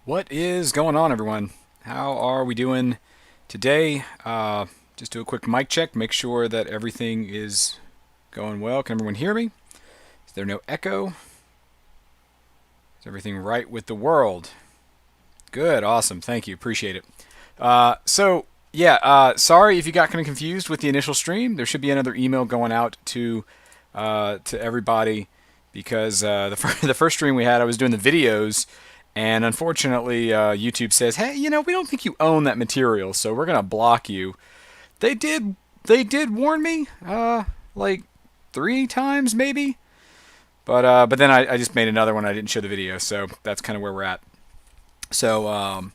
What is going on, everyone? How are we doing today? Just do a quick mic check, make sure that everything is going well. Can everyone hear me? Is there no echo? Is everything right with the world? Good, awesome, thank you, appreciate it. Sorry if you got kind of confused with the initial stream. There should be another email going out to everybody because the first stream we had, I was doing the videos, and unfortunately, YouTube says, "Hey, we don't think you own that material, so we're gonna block you." They did they did warn me, like 3 times maybe, but then I just made another one. I didn't show the video, so that's kind of where we're at. So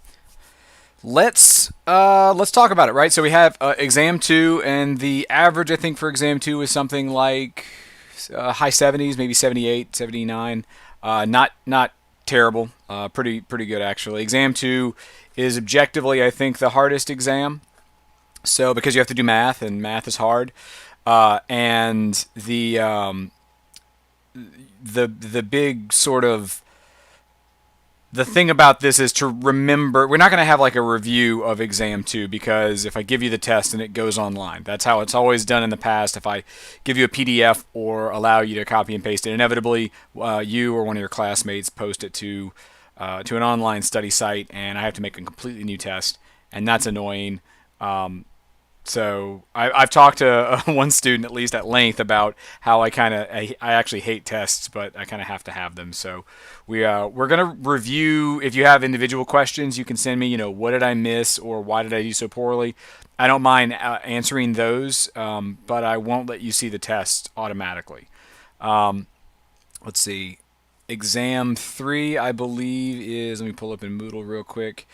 let's talk about it, right? So we have exam two, and the average I think for exam two is something like high 70s, maybe 78, 79. Not terrible. Pretty good actually. Exam two is objectively I think the hardest exam. So because you have to do math, and math is hard, and the big sort of the thing about this is to remember we're not going to have like a review of exam 2 because if I give you the test and it goes online, that's how it's always done in the past. If I give you a PDF or allow you to copy and paste it, inevitably you or one of your classmates post it to an online study site, and I have to make a completely new test, and that's annoying. I've talked to one student at least at length about how I actually hate tests, but I kind of have to have them. So we're gonna review. If you have individual questions, you can send me. What did I miss or why did I do so poorly? I don't mind answering those, but I won't let you see the test automatically. Um, let's see. Exam 3, I believe, is. Let me pull up in Moodle real quick.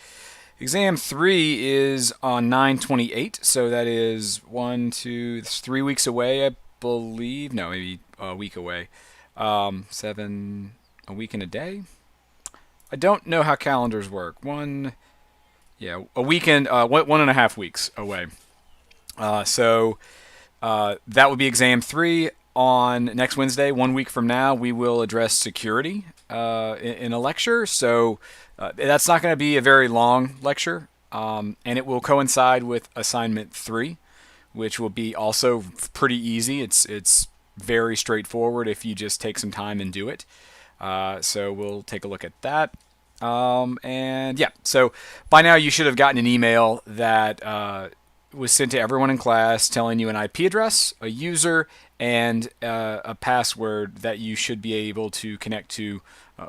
Exam 3 is on 9/28, so that is 3 weeks away, I believe. No, maybe a week away. A week and a day. I don't know how calendars work. A weekend, 1.5 weeks away. That would be exam 3 on next Wednesday. 1 week from now, we will address security in a lecture. So that's not going to be a very long lecture, and it will coincide with assignment 3, which will be also pretty easy. It's very straightforward if you just take some time and do it. So we'll take a look at that. And yeah, so by now you should have gotten an email that was sent to everyone in class telling you an IP address, a user, and a password that you should be able to connect to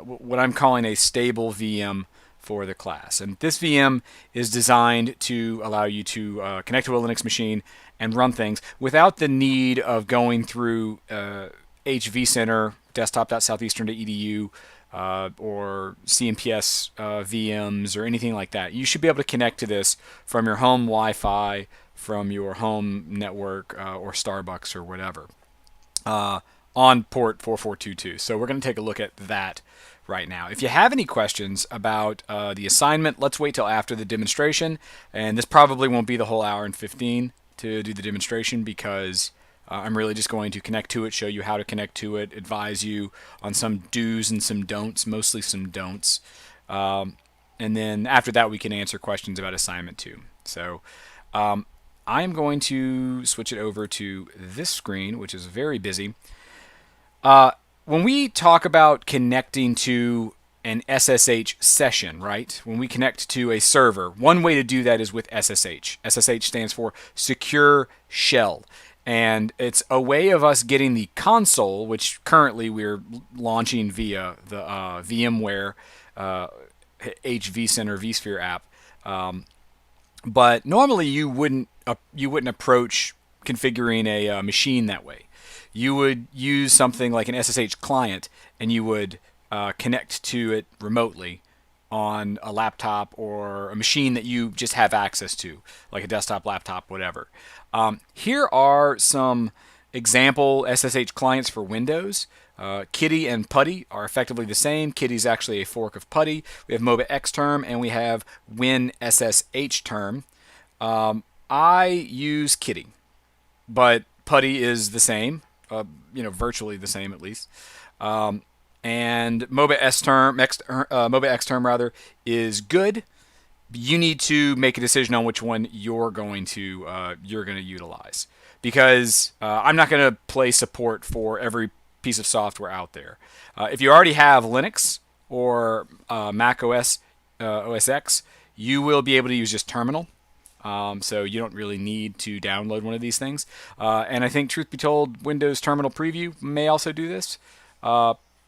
what I'm calling a stable VM for the class. And this VM is designed to allow you to connect to a Linux machine and run things without the need of going through HVCenter, desktop.southeastern.edu, or CMPS VMs or anything like that. You should be able to connect to this from your home Wi-Fi, from your home network, or Starbucks or whatever, on port 4422. So we're going to take a look at that right now. If you have any questions about the assignment, let's wait till after the demonstration. And this probably won't be the whole hour and 15 to do the demonstration because I'm really just going to connect to it, show you how to connect to it, advise you on some do's and some don'ts, mostly some don'ts. And then after that, we can answer questions about assignment 2. So I'm going to switch it over to this screen, which is very busy. When we talk about connecting to an SSH session, right? When we connect to a server, one way to do that is with SSH. SSH stands for Secure Shell. And it's a way of us getting the console, which currently we're launching via the VMware HVCenter vSphere app. But normally you wouldn't approach configuring a machine that way. You would use something like an SSH client, and you would connect to it remotely on a laptop or a machine that you just have access to, like a desktop, laptop, whatever. Here are some example SSH clients for Windows. Kitty and Putty are effectively the same. Kitty is actually a fork of Putty. We have MobaXterm and we have WinSSH-term. I use Kitty, but Putty is the same, virtually the same at least. and MOBA X term rather is good. You need to make a decision on which one you're going to utilize, because I'm not going to play support for every piece of software out there. If you already have Linux or Mac OS X, you will be able to use just Terminal. So you don't really need to download one of these things. And I think, truth be told, Windows Terminal Preview may also do this.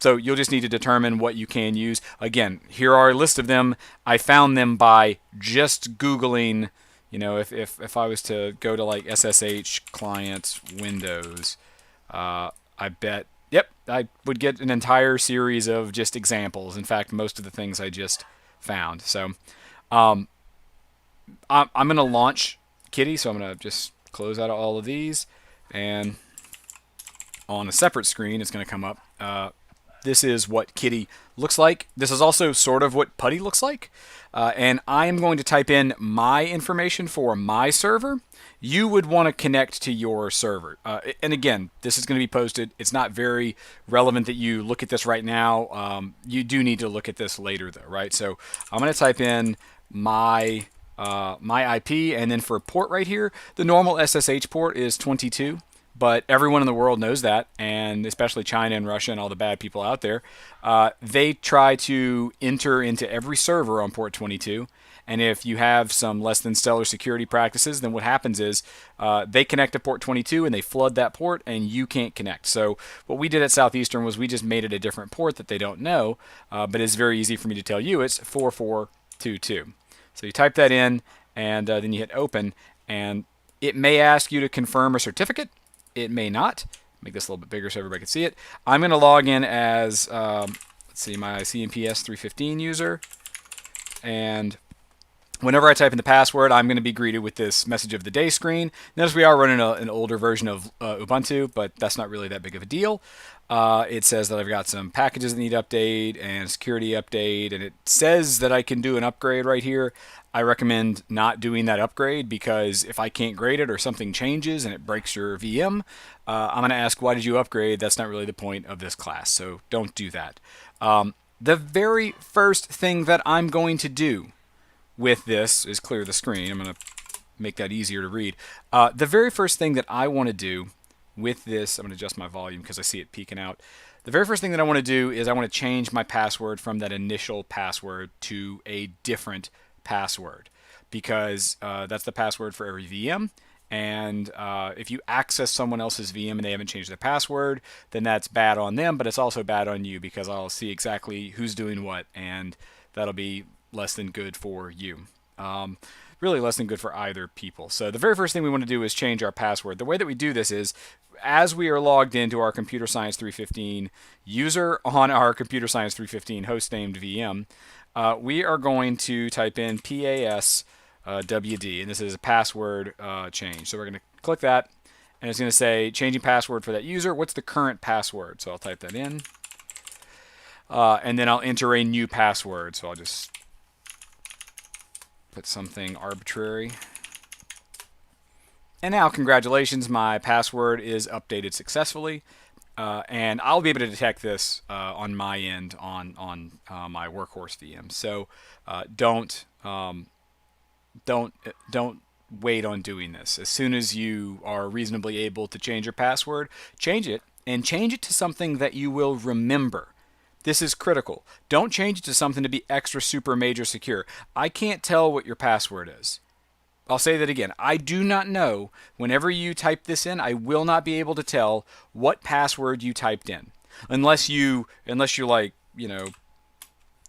So you'll just need to determine what you can use. Again, here are a list of them. I found them by just Googling, if I was to go to like SSH clients Windows, I bet, yep, I would get an entire series of just examples. In fact, most of the things I just found. So I'm going to launch Kitty, so I'm going to just close out all of these, and on a separate screen it's going to come up. This is what Kitty looks like. This is also sort of what Putty looks like. And I am going to type in my information for my server. You would want to connect to your server. And again, this is going to be posted. It's not very relevant that you look at this right now. You do need to look at this later, though, right? So I'm going to type in my IP, and then for port right here, the normal SSH port is 22. But everyone in the world knows that, and especially China and Russia and all the bad people out there. They try to enter into every server on port 22, and if you have some less than stellar security practices, then what happens is they connect to port 22 and they flood that port, and you can't connect. So what we did at Southeastern was we just made it a different port that they don't know, but it's very easy for me to tell you. It's 4422. So you type that in, and then you hit open, and it may ask you to confirm a certificate. It may not. Make this a little bit bigger so everybody can see it. I'm going to log in as, let's see, my CMPS 315 user. And whenever I type in the password, I'm going to be greeted with this message of the day screen. Notice we are running an older version of Ubuntu, but that's not really that big of a deal. It says that I've got some packages that need update and a security update, and it says that I can do an upgrade right here. I recommend not doing that upgrade, because if I can't grade it or something changes and it breaks your VM, I'm going to ask, why did you upgrade? That's not really the point of this class, so don't do that. The very first thing that I'm going to do with this is clear the screen. I'm going to make that easier to read. The very first thing that I want to do with this, I'm going to adjust my volume because I see it peeking out. The very first thing that I want to do is I want to change my password from that initial password to a different password, because that's the password for every VM. And if you access someone else's VM and they haven't changed their password, then that's bad on them, but it's also bad on you, because I'll see exactly who's doing what, and that'll be less than good for you. Really less than good for either people. So the very first thing we want to do is change our password. The way that we do this is, as we are logged into our Computer Science 315 user on our Computer Science 315 host named VM, we are going to type in PASWD, and this is a password change. So we're going to click that, and it's going to say changing password for that user. What's the current password? So I'll type that in, and then I'll enter a new password. So I'll just put something arbitrary. And now, congratulations, my password is updated successfully. And I'll be able to detect this on my end on my workhorse VM. So don't wait on doing this. As soon as you are reasonably able to change your password, change it, and change it to something that you will remember. This is critical. Don't change it to something to be extra super major secure. I can't tell what your password is. I'll say that again. I do not know. Whenever you type this in, I will not be able to tell what password you typed in, unless you like,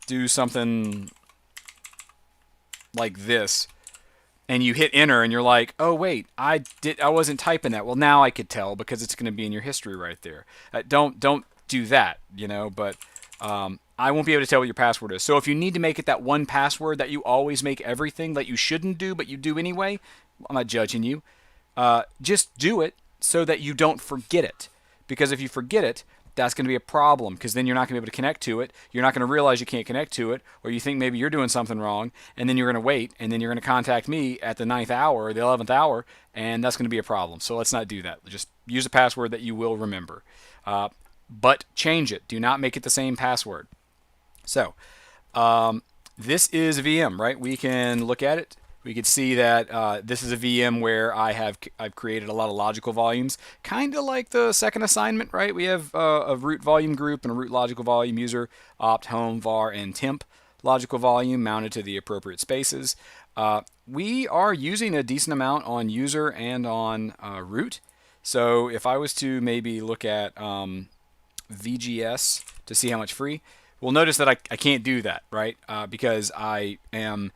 do something like this, and you hit enter, and you're like, oh wait, I wasn't typing that. Well, now I could tell, because it's going to be in your history right there. Don't do that, but I won't be able to tell what your password is. So if you need to make it that one password that you always make everything that you shouldn't do, but you do anyway, I'm not judging you. Just do it so that you don't forget it. Because if you forget it, that's going to be a problem, because then you're not going to be able to connect to it. You're not going to realize you can't connect to it, or you think maybe you're doing something wrong, and then you're going to wait, and then you're going to contact me at the 9th hour or the 11th hour, and that's going to be a problem. So let's not do that. Just use a password that you will remember. but change it. Do not make it the same password. So this is a VM, right? We can look at it. We could see that this is a VM where I've created a lot of logical volumes, kind of like the second assignment, right? We have a root volume group and a root logical volume user, opt, home, var, and temp logical volume mounted to the appropriate spaces. We are using a decent amount on user and on root. So if I was to maybe look at VGS to see how much free, we'll notice that I can't do that, right? Because I don't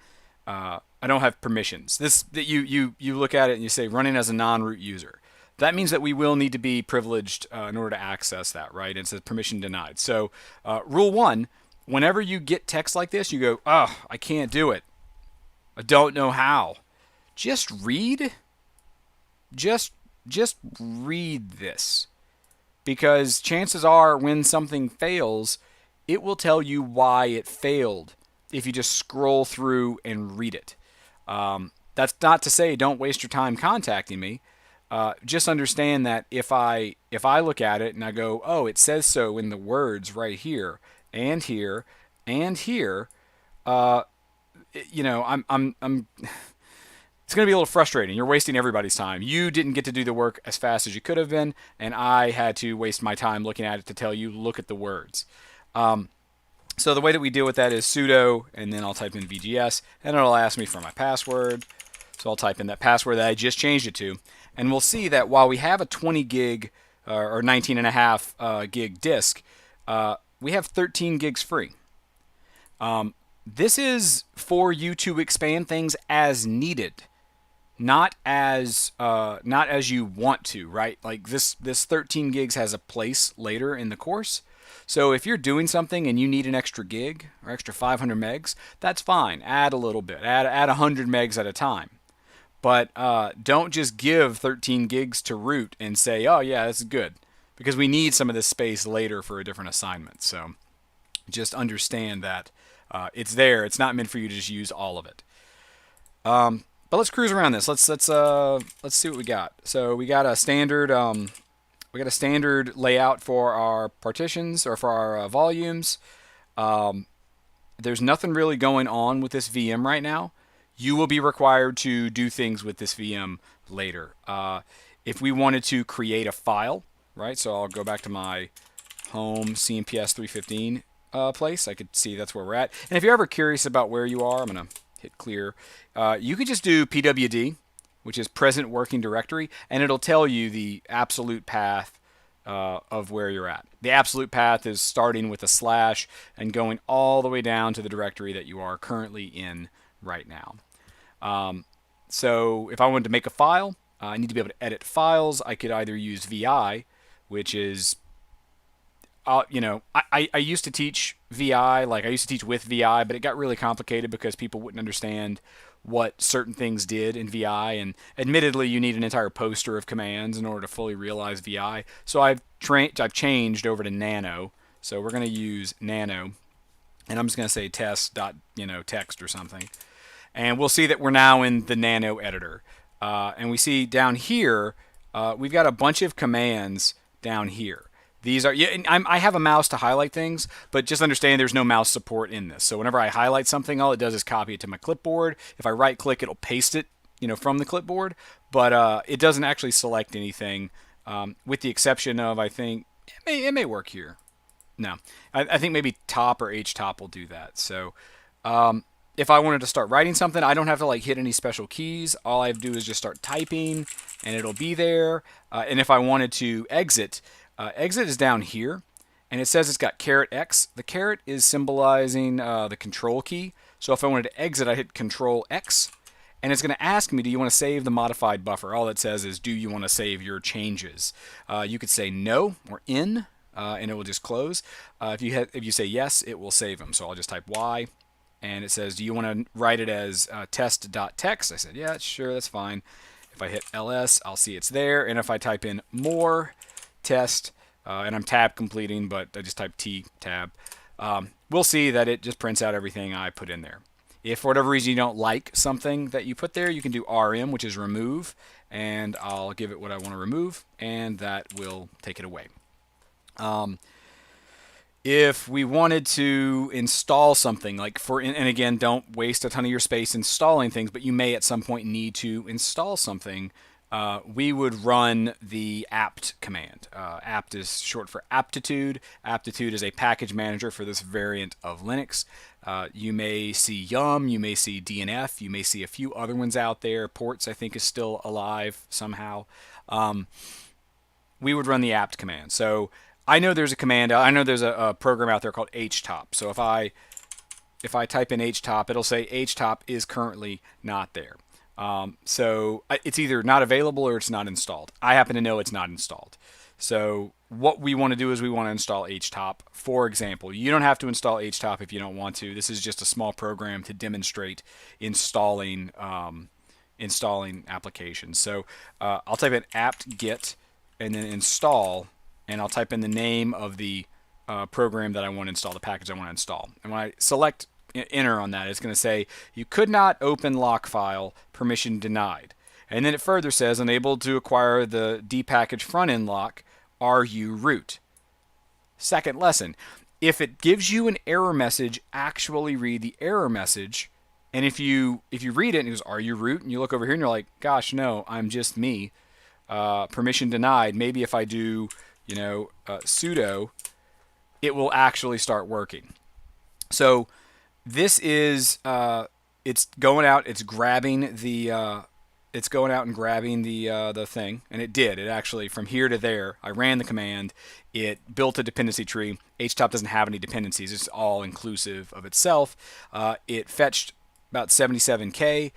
have permissions. That you look at it and you say running as a non-root user. That means that we will need to be privileged in order to access that, right? It says permission denied. So rule one, whenever you get text like this, you go, oh, I can't do it. I don't know how. Just read. Just read this. Because chances are when something fails, it will tell you why it failed if you just scroll through and read it. That's not to say don't waste your time contacting me. Just understand that if I look at it and I go, oh, it says so in the words right here and here and here, I'm it's going to be a little frustrating. You're wasting everybody's time. You didn't get to do the work as fast as you could have been, and I had to waste my time looking at it to tell you, look at the words. So the way that we deal with that is sudo, and then I'll type in VGS, and it'll ask me for my password. So I'll type in that password that I just changed it to, and we'll see that while we have a 20 gig or 19 and a half gig disk, we have 13 gigs free. This is for you to expand things as needed. Not as you want to, right? Like this 13 gigs has a place later in the course. So if you're doing something and you need an extra gig or extra 500 megs, that's fine. Add a little bit. Add 100 megs at a time. But don't just give 13 gigs to root and say, oh yeah, that's good, because we need some of this space later for a different assignment. So just understand that it's there. It's not meant for you to just use all of it. But let's cruise around this. Let's see what we got. So we got a standard layout for our partitions or for our volumes. There's nothing really going on with this VM right now. You will be required to do things with this VM later. If we wanted to create a file, right? So I'll go back to my home CMPS 315 place. I could see that's where we're at. And if you're ever curious about where you are, I'm gonna hit clear. You could just do pwd, which is present working directory, and it'll tell you the absolute path of where you're at. The absolute path is starting with a slash and going all the way down to the directory that you are currently in right now. So if I wanted to make a file, I need to be able to edit files. I could either use VI, which is I used to teach VI, like I used to teach with VI, but it got really complicated because people wouldn't understand what certain things did in VI, and admittedly you need an entire poster of commands in order to fully realize VI. So I've changed over to Nano. So we're going to use Nano, and I'm just going to say test.text or something. And we'll see that we're now in the Nano editor. And we see down here, we've got a bunch of commands down here. These are, I have a mouse to highlight things, but just understand there's no mouse support in this. So whenever I highlight something, all it does is copy it to my clipboard. If I right click, it'll paste it, from the clipboard, but it doesn't actually select anything, with the exception of, I think, it may work here. No, I think maybe top or htop will do that. So if I wanted to start writing something, I don't have to hit any special keys. All I have to do is just start typing, and it'll be there. And if I wanted to exit, exit is down here, and it says it's got $X. The caret is symbolizing the control key. So if I wanted to exit, I hit Control X, and it's going to ask me, do you want to save the modified buffer? All it says is, do you want to save your changes? You could say no or in, and it will just close. If you say yes, it will save them. So I'll just type Y, and it says, do you want to write it as test.text? I said, yeah, sure, that's fine. If I hit LS, I'll see it's there, and if I type in more test, and I'm tab completing, but I just type T tab, we'll see that it just prints out everything I put in there. If for whatever reason you don't like something that you put there, you can do RM, which is remove, and I'll give it what I want to remove, and that will take it away. If we wanted to install something, like and again, don't waste a ton of your space installing things, but you may at some point need to install something, we would run the apt command. Apt is short for aptitude. Aptitude is a package manager for this variant of Linux. You may see Yum, you may see DNF, you may see a few other ones out there. Ports, I think, is still alive somehow. We would run the apt command. So I know there's a command. I know there's a program out there called htop. So if I type in htop, it'll say htop is currently not there. So it's either not available or it's not installed. I happen to know it's not installed. So what we want to do is we want to install htop. For example, you don't have to install htop if you don't want to. This is just a small program to demonstrate installing applications. So I'll type in apt-get and then install, and I'll type in the name of the program that I want to install, the package I want to install. And when I select enter on that, it's going to say you could not open lock file, permission denied. And then it further says unable to acquire the dpackage front end lock, are you root? Second lesson. If it gives you an error message, actually read the error message. And if you read it and it goes, are you root? And you look over here and you're like, gosh, no, I'm just me. Permission denied. Maybe if I do, sudo, it will actually start working. So this is it's going out. It's grabbing the. It's going out and grabbing the thing, and it did. It actually, from here to there, I ran the command. It built a dependency tree. htop doesn't have any dependencies. It's all inclusive of itself. It fetched about 77K,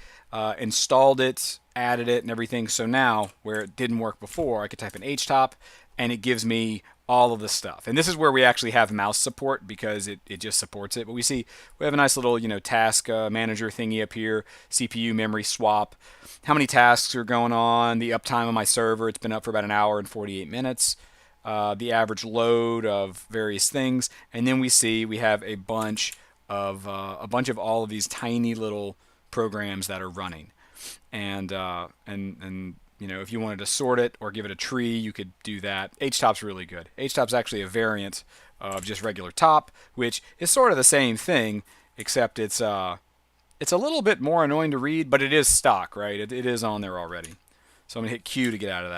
installed it, added it, and everything. So now, where it didn't work before, I could type in htop, and it gives me all of the stuff. And this is where we actually have mouse support because it just supports it. But we have a nice little task manager thingy up here, CPU memory swap, how many tasks are going on, the uptime on my server. It's been up for about an hour and 48 minutes. The average load of various things, and then we have a bunch of all of these tiny little programs that are running, and if you wanted to sort it or give it a tree, you could do that. Htop's really good. Htop's actually a variant of just regular top, which is sort of the same thing, except it's a little bit more annoying to read, but it is stock, right? It is on there already. So I'm going to hit Q to get out of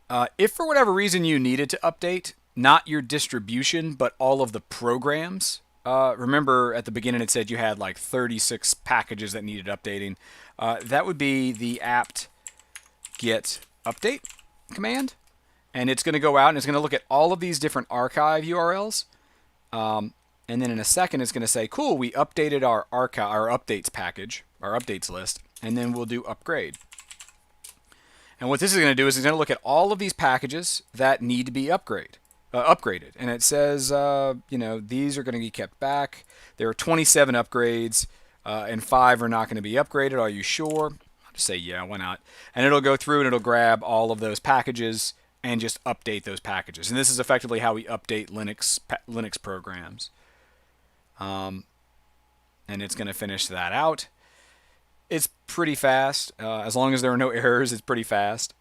that. If for whatever reason you needed to update, not your distribution, but all of the programs, remember at the beginning it said you had like 36 packages that needed updating. That would be the apt-get update command. And it's going to go out and it's going to look at all of these different archive URLs. And then in a second it's going to say, cool, we updated our updates package, our updates list, and then we'll do upgrade. And what this is going to do is it's going to look at all of these packages that need to be upgraded. And it says, these are going to be kept back. There are 27 upgrades, and 5 are not going to be upgraded. Are you sure? I'll just say, yeah, why not? And it'll go through and it'll grab all of those packages and just update those packages. And this is effectively how we update Linux programs. And it's going to finish that out. It's pretty fast. As long as there are no errors, it's pretty fast.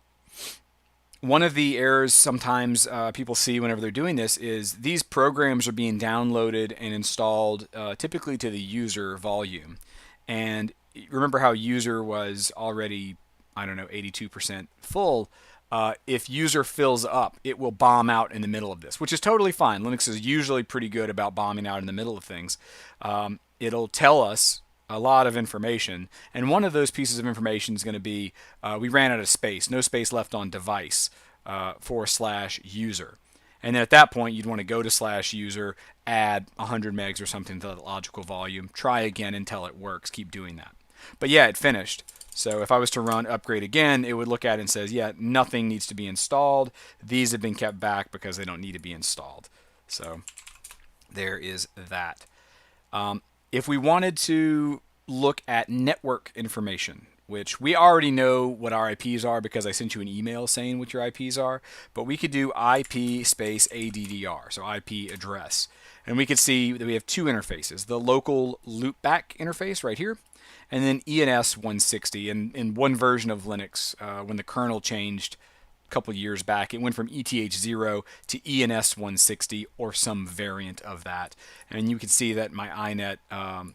One of the errors sometimes people see whenever they're doing this is these programs are being downloaded and installed typically to the user volume. And remember how user was already, 82% full. If user fills up, it will bomb out in the middle of this, which is totally fine. Linux is usually pretty good about bombing out in the middle of things. It'll tell us a lot of information, and one of those pieces of information is going to be we ran out of space, no space left on device /user. And then at that point, you'd want to go to /user, add 100 megs or something to the logical volume, try again until it works, keep doing that. But yeah, it finished. So if I was to run upgrade again, it would look at it and says, yeah, nothing needs to be installed. These have been kept back because they don't need to be installed. So there is that. If we wanted to look at network information, which we already know what our IPs are because I sent you an email saying what your IPs are, but we could do IP space ADDR, so IP address. And we could see that we have two interfaces, the local loopback interface right here, and then ENS 160. In one version of Linux, when the kernel changed a couple years back. It went from ETH0 to ENS160 or some variant of that. And you can see that my INET,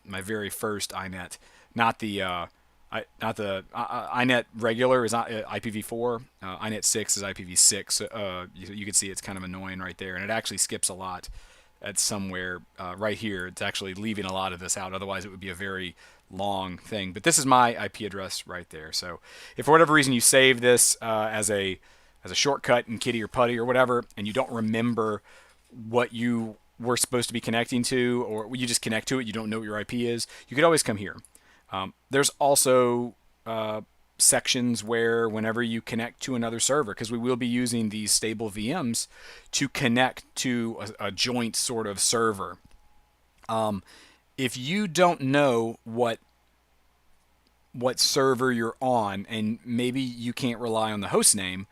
my very first INET, not the INET regular is IPv4. INET 6 is IPv6. You can see it's kind of annoying right there, and it actually skips a lot at somewhere right here. It's actually leaving a lot of this out. Otherwise, it would be a very long thing. But this is my IP address right there. So if for whatever reason you save this as a shortcut in Kitty or Putty or whatever, and you don't remember what you were supposed to be connecting to, or you just connect to it, you don't know what your IP is, you could always come here. There's also sections where whenever you connect to another server, because we will be using these stable VMs to connect to a joint sort of server. If you don't know what server you're on, and maybe you can't rely on the host name,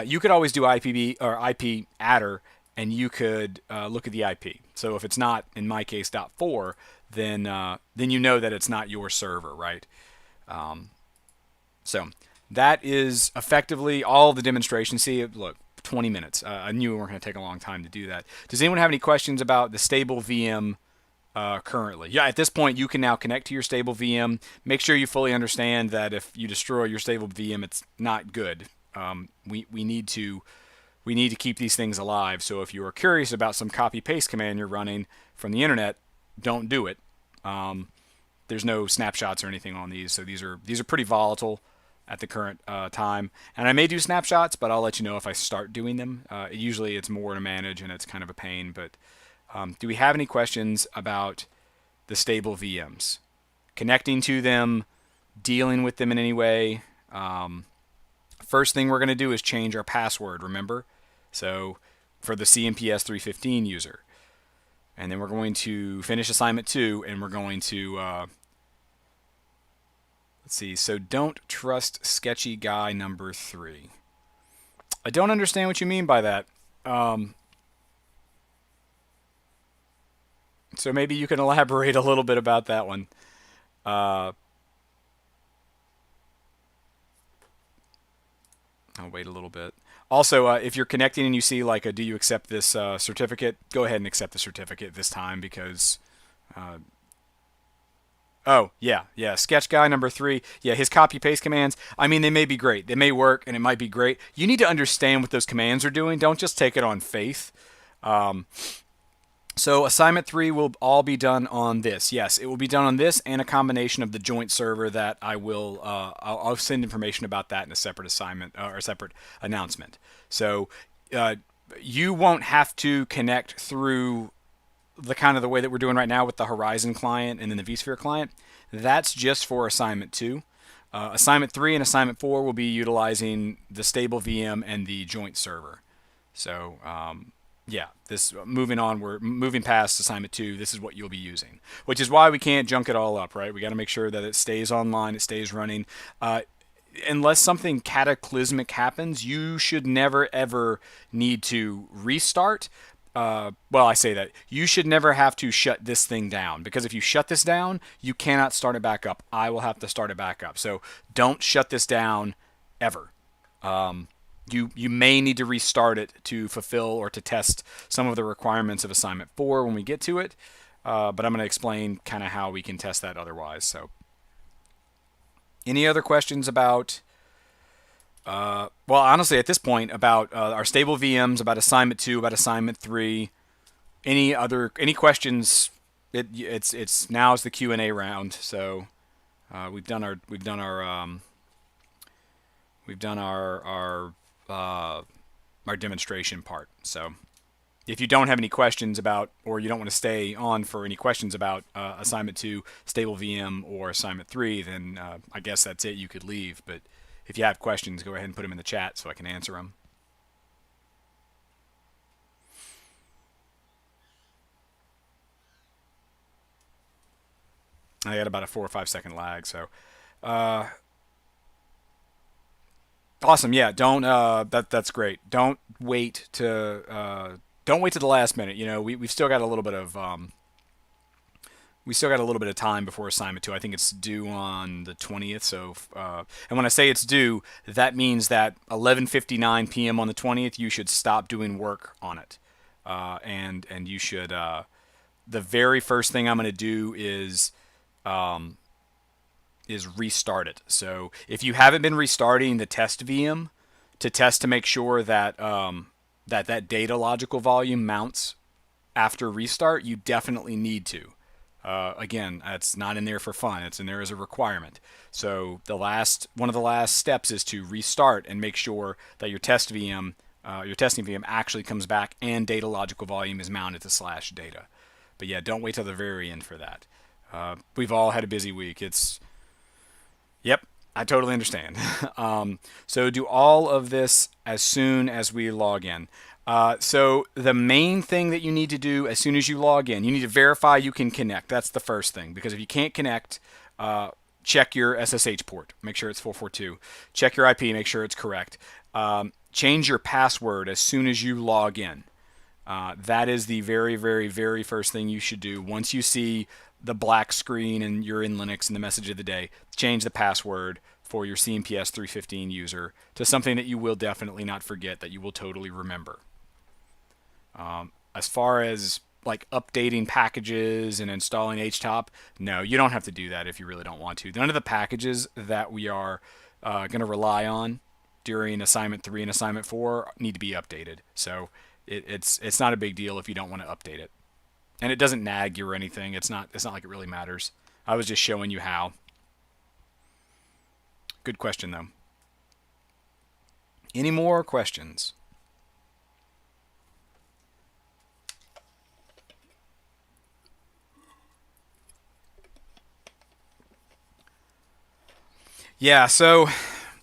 you could always do IPv or IP adder, and you could look at the IP. So if it's not, in my case, .4, then you know that it's not your server, right? So that is effectively all the demonstration. See, look, 20 minutes. I knew we weren't going to take a long time to do that. Does anyone have any questions about the stable VM currently? Yeah, at this point, you can now connect to your stable VM. Make sure you fully understand that if you destroy your stable VM, it's not good. We need to keep these things alive. So if you are curious about some copy-paste command you're running from the internet, don't do it. There's no snapshots or anything on these, so these are pretty volatile at the current time. And I may do snapshots, but I'll let you know if I start doing them. Usually it's more to manage, and it's kind of a pain. But do we have any questions about the stable VMs? Connecting to them, dealing with them in any way? First thing we're going to do is change our password, remember? So for the CMPS 315 user. And then we're going to finish assignment 2, and we're going to, let's see, so don't trust sketchy guy number 3. I don't understand what you mean by that. So maybe you can elaborate a little bit about that one. I'll wait a little bit. Also, if you're connecting and you see like a do you accept this certificate, go ahead and accept the certificate this time because oh, yeah, sketch guy number 3. Yeah, his copy paste commands, I mean, they may be great. They may work and it might be great. You need to understand what those commands are doing. Don't just take it on faith. So assignment 3 will all be done on this. Yes, it will be done on this and a combination of the joint server that I will, I'll send information about that in a separate assignment or a separate announcement. So you won't have to connect through the way that we're doing right now with the Horizon client and then the vSphere client. That's just for assignment 2. Assignment 3 and assignment 4 will be utilizing the stable VM and the joint server. So yeah, this moving on, we're moving past assignment 2. This is what you'll be using, which is why we can't junk it all up, right? We got to make sure that it stays online, it stays running. Unless something cataclysmic happens, you should never ever need to restart. Well, I say that you should never have to shut this thing down, because if you shut this down, you cannot start it back up. I will have to start it back up. So don't shut this down ever. You may need to restart it to fulfill or to test some of the requirements of assignment 4 when we get to it. But I'm going to explain kind of how we can test that otherwise. So any other questions about, well, honestly, at this point, about our stable VMs, about assignment 2, about assignment 3, any questions? It's now is the Q&A round. So we've done our demonstration part. So if you don't have any questions about, or you don't want to stay on for any questions about assignment 2, stable VM, or assignment 3, then I guess that's it. You could leave. But if you have questions, go ahead and put them in the chat so I can answer them. I got about a 4 or 5 second lag. So awesome. Yeah, don't that's great. Don't wait to the last minute. You know, we've still got a little bit of we still got a little bit of time before assignment 2. I think it's due on the 20th. So, and when I say it's due, that means that 11:59 p.m. on the 20th, you should stop doing work on it, and you should. The very first thing I'm going to do um, is restart it. So if you haven't been restarting the test VM to test to make sure that that data logical volume mounts after restart, you definitely need to. Again, it's not in there for fun. It's in there as a requirement. So one of the last steps is to restart and make sure that your your testing VM actually comes back and data logical volume is mounted to slash data. But yeah, don't wait till the very end for that. We've all had a busy week. Yep, I totally understand. So do all of this as soon as we log in. So the main thing that you need to do as soon as you log in, you need to verify you can connect. That's the first thing, because if you can't connect, check your SSH port. Make sure it's 442. Check your IP. Make sure it's correct. Change your password as soon as you log in. That is the very, very, very first thing you should do. Once you see the black screen and you're in Linux and the message of the day, change the password for your CMPS 315 user to something that you will definitely not forget, that you will totally remember. As far as like updating packages and installing HTOP, no, you don't have to do that if you really don't want to. None of the packages that we are going to rely on during assignment 3 and assignment 4 need to be updated. So it's not a big deal if you don't want to update it, and it doesn't nag you or anything. It's not like it really matters. I was just showing you how. Good question though. Any more questions? Yeah, so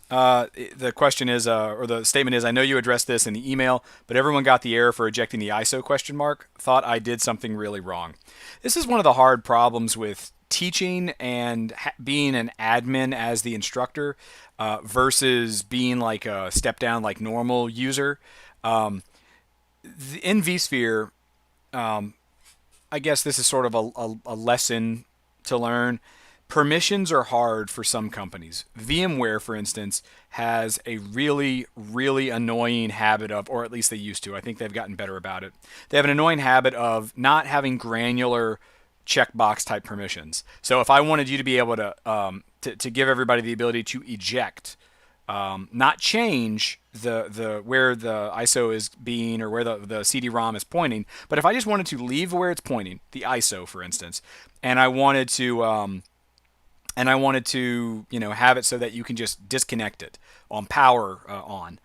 the question is, or the statement is, I know you addressed this in the email, but everyone got the error for ejecting the ISO question mark. Thought I did something really wrong. This is one of the hard problems with teaching and being an admin as the instructor versus being like a step down like normal user. In vSphere, I guess this is sort of a lesson to learn. Permissions are hard for some companies. VMware, for instance, has a really, really annoying habit of, or at least they used to, I think they've gotten better about it. They have an annoying habit of not having granular checkbox type permissions. So if I wanted you to be able to give everybody the ability to eject, not change the where the ISO is being or where the CD-ROM is pointing, but if I just wanted to leave where it's pointing, the ISO, for instance, and I wanted to have it so that you can just disconnect it on power on.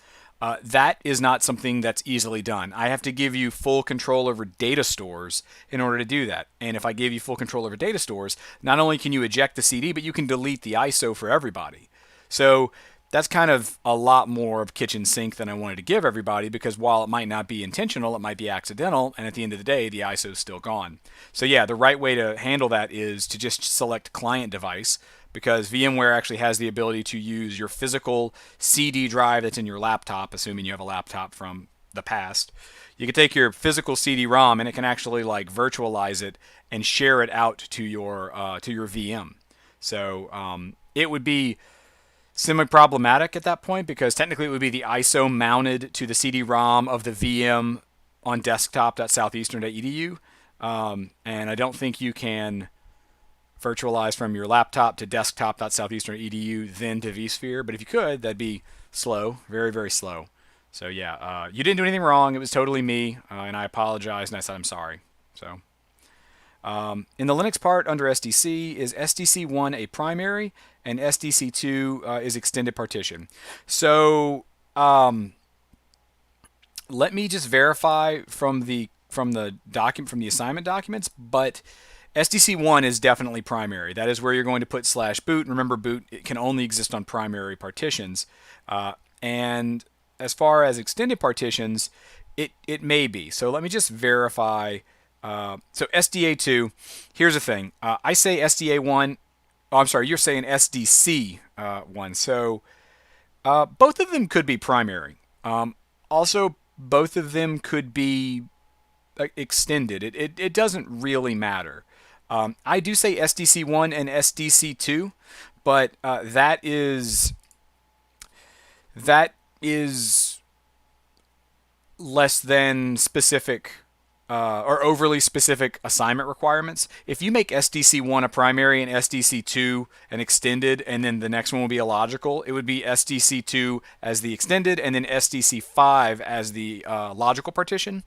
That is not something that's easily done. I have to give you full control over data stores in order to do that. And if I give you full control over data stores, not only can you eject the CD, but you can delete the ISO for everybody. So that's kind of a lot more of kitchen sink than I wanted to give everybody, because while it might not be intentional, it might be accidental, and at the end of the day, the ISO is still gone. So yeah, the right way to handle that is to just select client device, because VMware actually has the ability to use your physical CD drive that's in your laptop, assuming you have a laptop from the past. You can take your physical CD-ROM and it can actually like virtualize it and share it out to your VM. So it would be semi-problematic at that point, because technically it would be the ISO mounted to the CD-ROM of the VM on desktop.southeastern.edu, and I don't think you can virtualize from your laptop to desktop.southeastern.edu then to vSphere, but if you could, that'd be slow, very, very slow. So yeah, you didn't do anything wrong. It was totally me, and I apologize, and I said I'm sorry. So in the Linux part under SDC, is SDC1 a primary and SDC2 is extended partition? So let me just verify from the assignment documents, but SDC1 is definitely primary. That is where you're going to put /boot. Remember, boot, it can only exist on primary partitions. And as far as extended partitions, it may be. So let me just verify. So SDA2, here's the thing. I say SDA1. Oh, I'm sorry, you're saying SDC1. So both of them could be primary. Also, both of them could be extended. It doesn't really matter. I do say SDC1 and SDC2, but that is less than specific or overly specific assignment requirements. If you make SDC1 a primary and SDC2 an extended, and then the next one will be a logical, it would be SDC2 as the extended, and then SDC5 as the logical partition.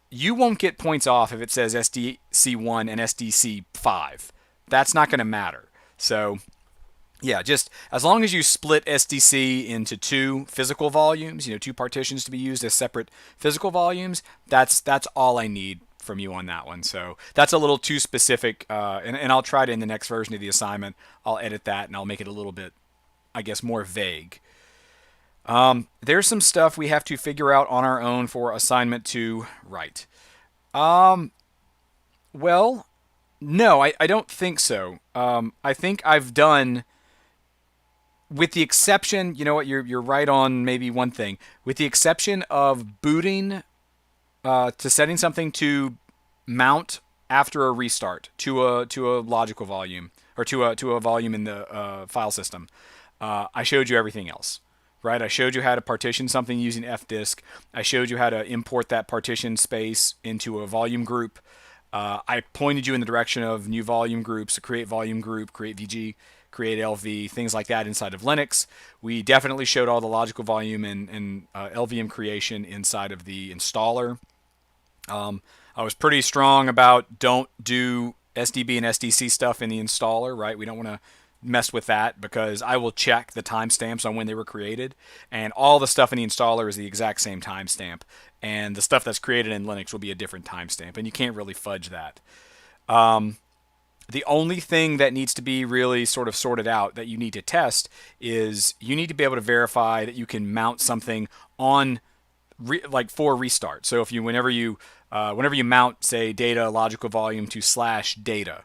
You won't get points off if it says SDC1 and SDC5. That's not going to matter. So yeah, just as long as you split SDC into two physical volumes, two partitions to be used as separate physical volumes, that's all I need from you on that one. So that's a little too specific, and I'll try to, in the next version of the assignment, I'll edit that and I'll make it a little bit, I guess, more vague. There's some stuff we have to figure out on our own for assignment 2, right? Well, no, I don't think so. I think I've done, with the exception, you know what, you're right on maybe one thing. With the exception of booting to setting something to mount after a restart to a logical volume, or to a volume in the file system, I showed you everything else. Right? I showed you how to partition something using fdisk. I showed you how to import that partition space into a volume group. I pointed you in the direction of new volume groups, create volume group, create VG, create LV, things like that inside of Linux. We definitely showed all the logical volume and LVM creation inside of the installer. I was pretty strong about don't do SDB and SDC stuff in the installer, right? We don't want to mess with that because I will check the timestamps on when they were created, and all the stuff in the installer is the exact same timestamp, and the stuff that's created in Linux will be a different timestamp, and you can't really fudge that. The only thing that needs to be really sort of sorted out that you need to test is you need to be able to verify that you can mount something on like for restart. So if you whenever you mount, say, data logical volume to /data,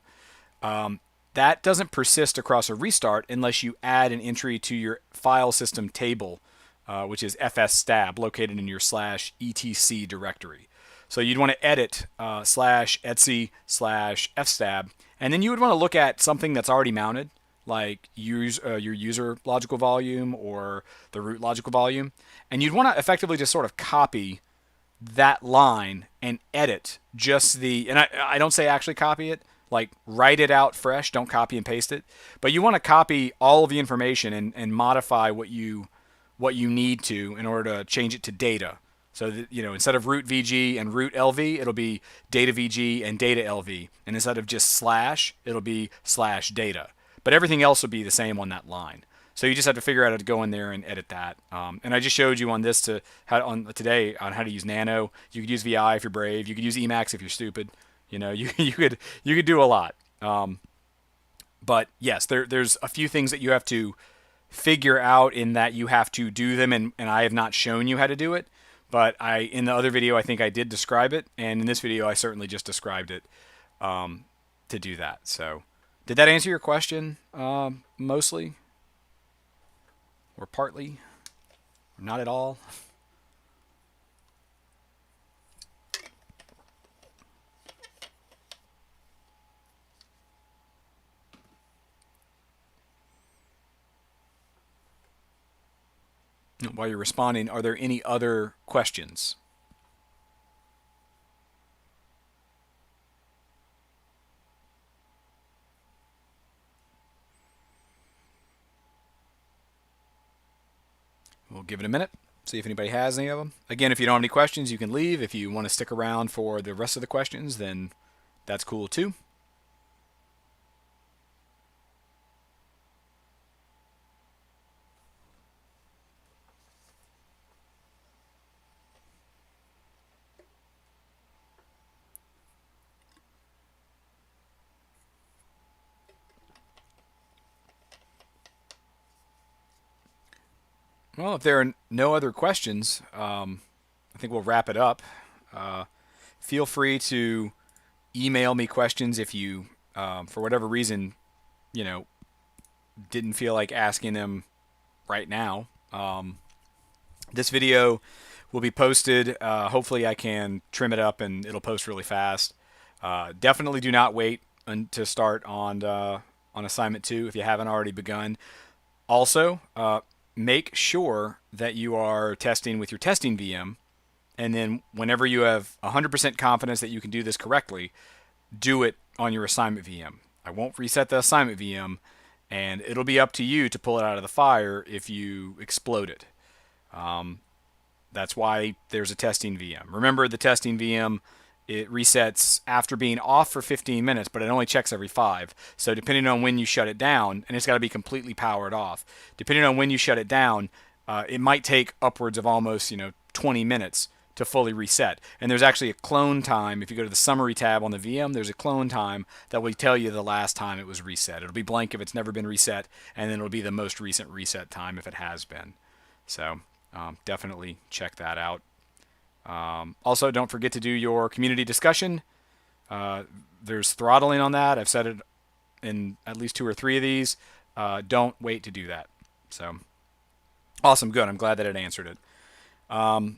that doesn't persist across a restart unless you add an entry to your file system table, which is fsstab, located in your /etc directory. So you'd want to edit /etc/fstab, and then you would want to look at something that's already mounted, like your user logical volume or the root logical volume, and you'd want to effectively just sort of copy that line and edit just and I don't say actually copy it, like write it out fresh, don't copy and paste it, but you want to copy all of the information and modify what you need to in order to change it to data. So that, instead of root VG and root LV, it'll be data VG and data LV. And instead of just slash, it'll be /data. But everything else will be the same on that line. So you just have to figure out how to go in there and edit that. And I just showed you on this today on how to use Nano. You could use VI if you're brave. You could use Emacs if you're stupid. You could do a lot. But yes, there's a few things that you have to figure out in that you have to do them, and I have not shown you how to do it. But in the other video, I think I did describe it, and in this video, I certainly just described it to do that. So, did that answer your question mostly, or partly, or not at all? While you're responding, are there any other questions? We'll give it a minute, see if anybody has any of them. Again, if you don't have any questions, you can leave. If you want to stick around for the rest of the questions, then that's cool too. Well, if there are no other questions, I think we'll wrap it up. Feel free to email me questions if you, for whatever reason, didn't feel like asking them right now. This video will be posted. Hopefully I can trim it up and it'll post really fast. Definitely do not wait to start on assignment 2 if you haven't already begun. Also, make sure that you are testing with your testing VM, and then whenever you have 100% confidence that you can do this correctly, do it on your assignment VM. I won't reset the assignment VM, and it'll be up to you to pull it out of the fire if you explode it. That's why there's a testing VM. Remember, the testing VM, it resets after being off for 15 minutes, but it only checks every 5. So depending on when you shut it down, and it's got to be completely powered off, depending on when you shut it down, it might take upwards of almost 20 minutes to fully reset. And there's actually a clone time. If you go to the summary tab on the VM, there's a clone time that will tell you the last time it was reset. It'll be blank if it's never been reset, and then it'll be the most recent reset time if it has been. So definitely check that out. Also, don't forget to do your community discussion. There's throttling on that. I've said it in at least 2 or 3 of these. Don't wait to do that. So awesome, good. I'm glad that it answered it. All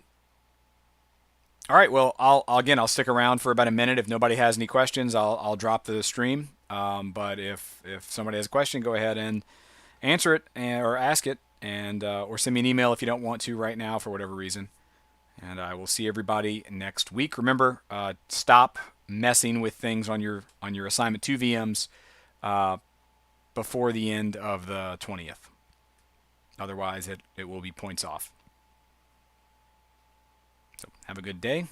right, well, I'll stick around for about a minute. If nobody has any questions, I'll drop the stream. But if somebody has a question, go ahead and answer it or ask it, and or send me an email if you don't want to right now for whatever reason. And I will see everybody next week. Remember, stop messing with things on your assignment 2 VMs before the end of the 20th. Otherwise, it will be points off. So have a good day.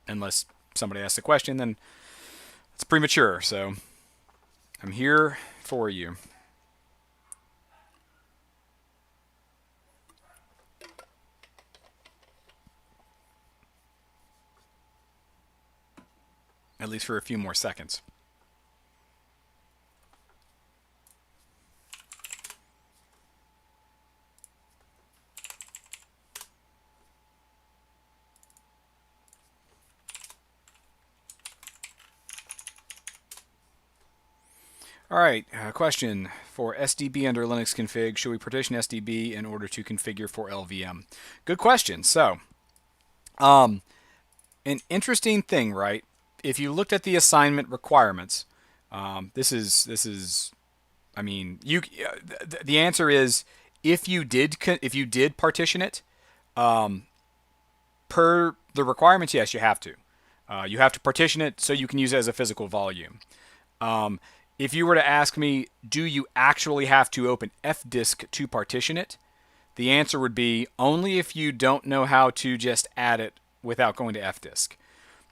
Unless somebody asks a question, then it's premature. So I'm here for you. At least for a few more seconds. All right, question for SDB under Linux config. Should we partition SDB in order to configure for LVM? Good question. So, an interesting thing, right? If you looked at the assignment requirements, this is, I mean, the answer is if you did partition it, per the requirements, yes, you have to. You have to partition it so you can use it as a physical volume. If you were to ask me, do you actually have to open fdisk to partition it? The answer would be only if you don't know how to just add it without going to fdisk.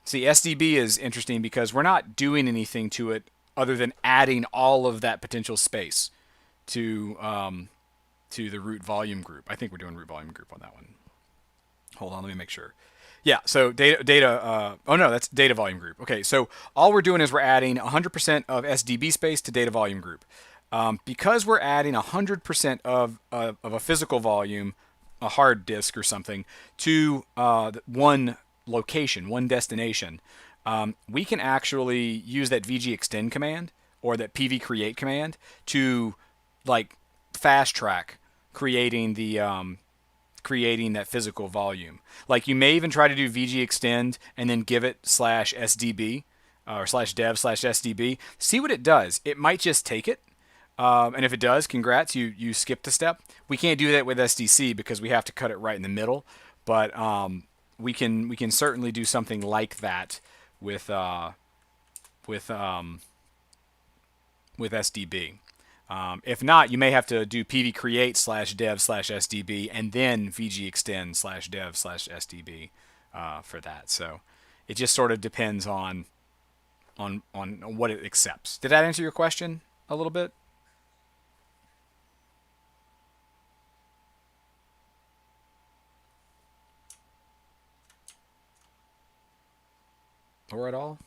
See, SDB is interesting because we're not doing anything to it other than adding all of that potential space to the root volume group. I think we're doing root volume group on that one. Hold on, let me make sure. Yeah, so oh no, that's data volume group. Okay, so all we're doing is we're adding 100% of SDB space to data volume group. Because we're adding 100% of a physical volume, a hard disk or something, to one location, one destination, we can actually use that VG extend command or that PV create command to like fast track creating that physical volume. Like you may even try to do VG extend and then give it /SDB or /dev/SDB. See what it does. It might just take it. And if it does, congrats, you skipped a step. We can't do that with SDC because we have to cut it right in the middle. But we can certainly do something like that with SDB. If not, you may have to do PV create /dev/SDB and then VG extend /dev/SDB for that. So it just sort of depends on what it accepts. Did that answer your question a little bit? Or at all?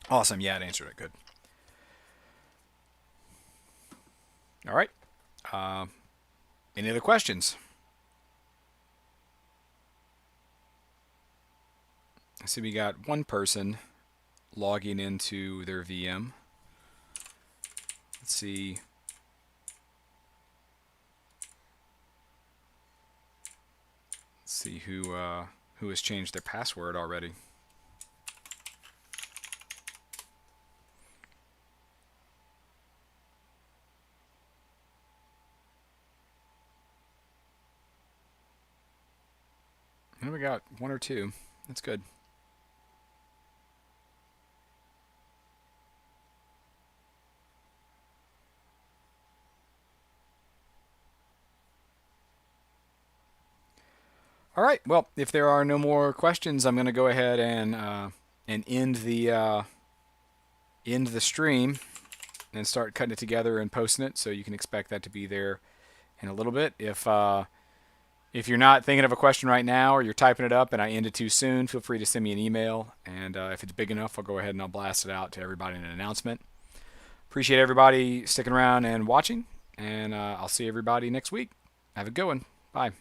Awesome. Yeah, it answered it. Good. All right. Any other questions? I see we got one person logging into their VM. Let's see. see who has changed their password already. And we got one or two. That's good. All right. Well, if there are no more questions, I'm going to go ahead and end the stream and start cutting it together and posting it. So you can expect that to be there in a little bit. If you're not thinking of a question right now, or you're typing it up and I end it too soon, feel free to send me an email. And if it's big enough, I'll go ahead and I'll blast it out to everybody in an announcement. Appreciate everybody sticking around and watching. And I'll see everybody next week. Have a good one. Bye.